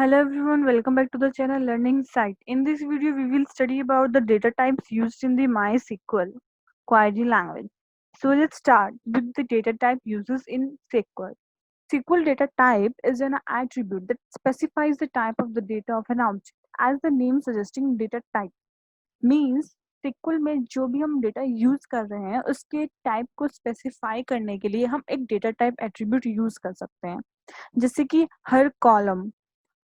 Hello everyone, welcome back to the channel Learning Site. In this video, we will study about the data types used in the MySQL query language. So let's start with the data type uses in SQL. SQL data type is an attribute that specifies the type of the data of an object. As the name suggesting data type means SQL में जो भी हम data use कर रहे हैं उसके type को specify करने के लिए हम एक डेटा टाइप एट्रीब्यूट यूज कर सकते हैं, जैसे कि हर कॉलम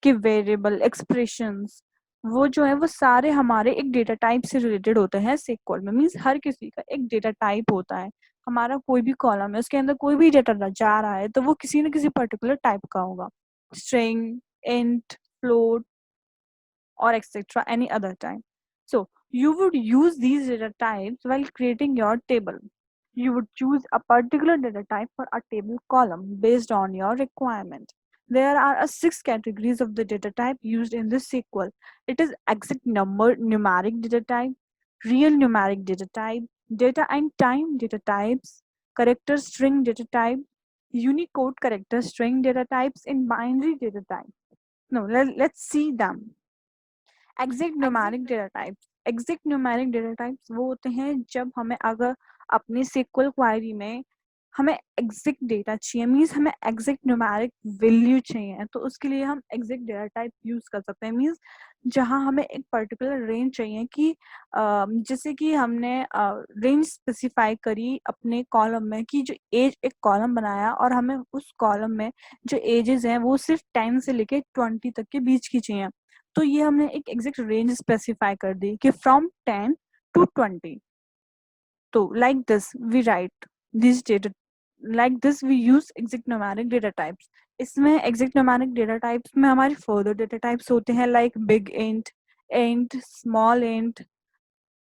कि वेरिएबल एक्सप्रेशंस वो जो है वो सारे हमारे एक डेटा टाइप से रिलेटेड होते हैं SQL में। मींस हर किसी का एक डेटा टाइप होता है। हमारा कोई भी कॉलम है उसके अंदर कोई भी डेटा जा रहा है तो वो किसी न किसी पर्टिकुलर टाइप का होगा, string, int, float or etc. any other time. So you would use these data types while creating your table. You would choose a particular data type for a table column based on your requirement. There are 6 categories of the data type used in this SQL. It is exact number numeric data type, real numeric data type, data and time data types, character string data type, Unicode character string data types, and binary data type. No, let's see them. Exact numeric data types वो होते हैं जब हमें अगर अपनी SQL query में हमें exact data चाहिए, मींस हमें एग्जैक्ट न्यूमेरिक वैल्यू चाहिए, तो उसके लिए हम एग्जैक्ट डेटा टाइप यूज कर सकते हैं। मींस जहां हमें एक पर्टिकुलर रेंज चाहिए कि जैसे कि हमने रेंज स्पेसिफाई करी अपने कॉलम में कि जो एज एक कॉलम बनाया और हमें उस कॉलम में जो एजेस हैं वो सिर्फ 10 से लेके 20 तक के बीच की चाहिए, तो ये हमने एक एग्जैक्ट रेंज स्पेसिफाई कर दी कि फ्रॉम 10 to 20। तो like this we write this data, like this we use exact numeric data types. इसमें एग्जैक्ट न्यूमेरिक डेटा टाइप्स में हमारी फर्दर डेटा टाइप्स होते हैं like big int, int, small int,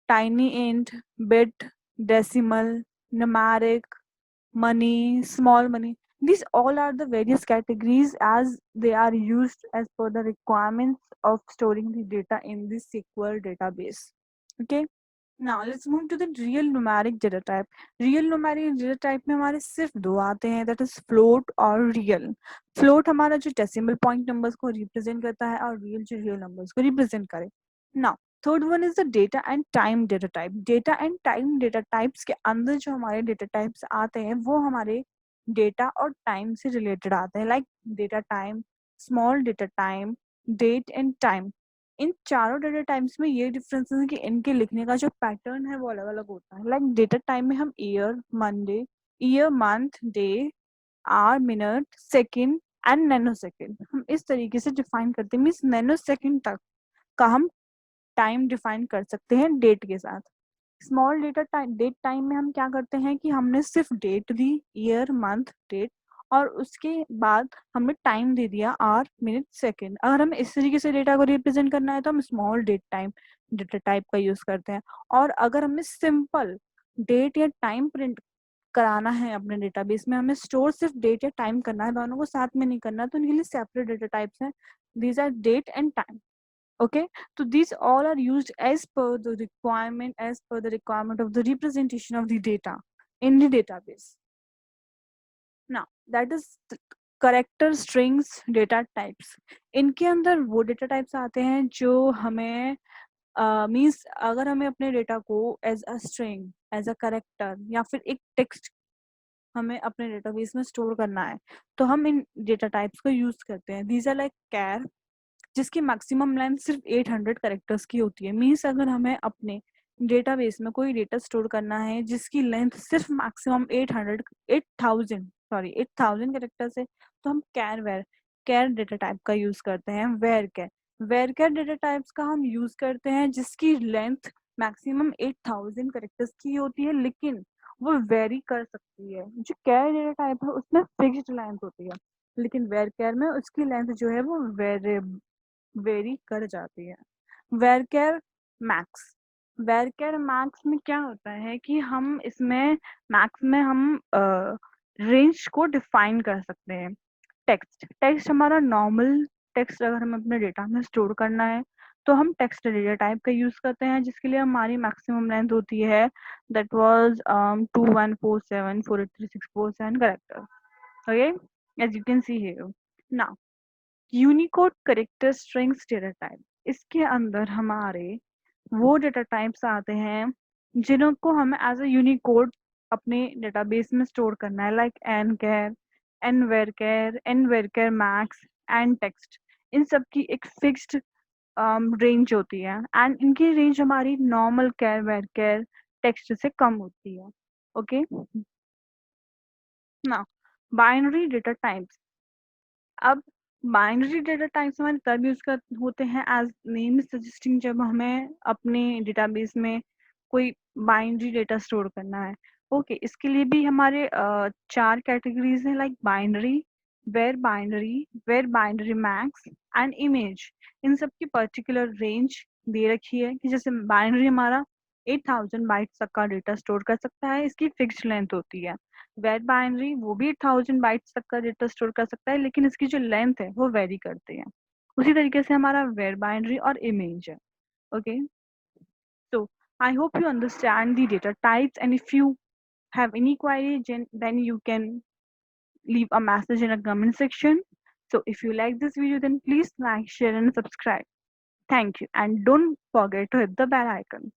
tiny int, bit, decimal, numeric, money, small money. These all are the various categories as they are used as per the requirements of storing the data in the SQL database. Okay. Now let's move to the real numeric data type. Real numeric data type में हमारे सिर्फ दो आते हैं, that is float और real. Float हमारा जो decimal point numbers को represent करता है और real जो real numbers को represent करे. Now third one is the data and time data type. Data and time data types के अंदर जो हमारे डेटा टाइप्स आते हैं वो हमारे डेटा और टाइम से रिलेटेड आते हैं, like data time, small data time, date and time. इन चारों डेटा टाइप्स में ये डिफरेंस है कि इनके लिखने का जो पैटर्न है वो अलग अलग होता है। लाइक डेटा टाइम में हम year, month, day, hour, minute, second and nanosecond हम इस तरीके से डिफाइन करते हैं। मीन्स नैनो सेकेंड तक का हम टाइम डिफाइन कर सकते हैं डेट के साथ। Small data time date time में हम क्या करते हैं कि हमने सिर्फ डेट दी, ईयर, मंथ, डेट, और उसके बाद हमने टाइम दे दिया आवर, मिनट, सेकेंड। अगर हमें इस तरीके से डेटा को रिप्रेजेंट करना है तो हम small date time data type का यूज करते हैं। और अगर हमें सिंपल डेट या टाइम प्रिंट कराना है अपने डेटाबेस में, हमें स्टोर सिर्फ डेट या टाइम करना है, दोनों को साथ में नहीं करना, तो उनके लिए सेपरेट डेटा टाइप्स हैं। These are date and time. Okay, so these all are used as per the requirement of the representation of the data in the database. Now that is character strings data types. इनके अंदर वो data types आते हैं जो हमें means अगर हमें अपने डेटा को as a string, as a character या फिर एक टेक्स्ट हमें अपने डेटाबेस में स्टोर करना है तो हम इन डेटा टाइप्स को यूज करते हैं। दीज आर लाइक कैर, जिसकी मैक्सिमम लेंथ सिर्फ 800 कैरेक्टर्स की होती है। मीन्स अगर हमें अपने डेटाबेस में कोई डेटा स्टोर करना है जिसकी लेंथ सिर्फ मैक्सिमम 8000 कैरेक्टर्स है तो हम कैर डेटा टाइप का यूज करते हैं। वेर कैर डेटा टाइप्स का हम यूज करते हैं जिसकी लेंथ मैक्सिमम 8000 कैरेक्टर्स की होती है, लेकिन वो वेरी कर सकती है। जो कैर डेटा टाइप है उसमें फिक्स्ड लेंथ होती है, लेकिन वेर कैर में उसकी लेंथ जो है वो वेरी कर जाती है। वेरकेर मैक्स, वेरकेर मैक्स में क्या होता है कि हम इसमें मैक्स में हम रेंज को डिफाइन कर सकते हैं। टेक्स्ट हमारा नॉर्मल टेक्स्ट अगर हमें अपने डेटा में स्टोर करना है तो हम टेक्स्ट डेटा टाइप का यूज करते हैं जिसके लिए हमारी मैक्सिमम लेंथ होती है, that was 214748364 character. Okay, as you can see here. Now unicode character strings data type, इसके अंदर हमारे वो डेटा टाइप्स आते हैं जिनको हमें एज अ यूनिकोड अपने डेटाबेस में स्टोर करना है, like N char, N var char max, N text. इन सब की एक फिक्स्ड रेंज होती है एंड इनकी रेंज हमारी normal char varchar text से कम होती है। ओके, ना बाइनरी डेटा टाइप्स। अब बाइनरी डेटा टाइप्स हमारे तब यूज कर होते हैं एज नेम सजेस्टिंग, जब हमें अपने डेटाबेस में कोई बाइनरी डेटा स्टोर करना है। ओके, इसके लिए भी हमारे चार कैटेगरीज हैं, like binary, var binary max and image. इन सब की पर्टिकुलर रेंज दे रखी है कि जैसे बाइनरी हमारा 8000 बाइट्स तक का डेटा स्टोर कर सकता है, इसकी फिक्स्ड लेंथ होती है। वेर बाइनरी वो भी 1000 बाइट्स तक का डेटा स्टोर कर सकता है, लेकिन इसकी जो लेंथ है वो वेरी करती है। उसी तरीके से हमारा वेर बाइनरी और इमेज है। Okay, so I hope you understand the data types, and if you have any query, then you can leave a message in a comment section. So if you like this video, then please like, share and subscribe. Thank you, and don't forget to hit the bell icon.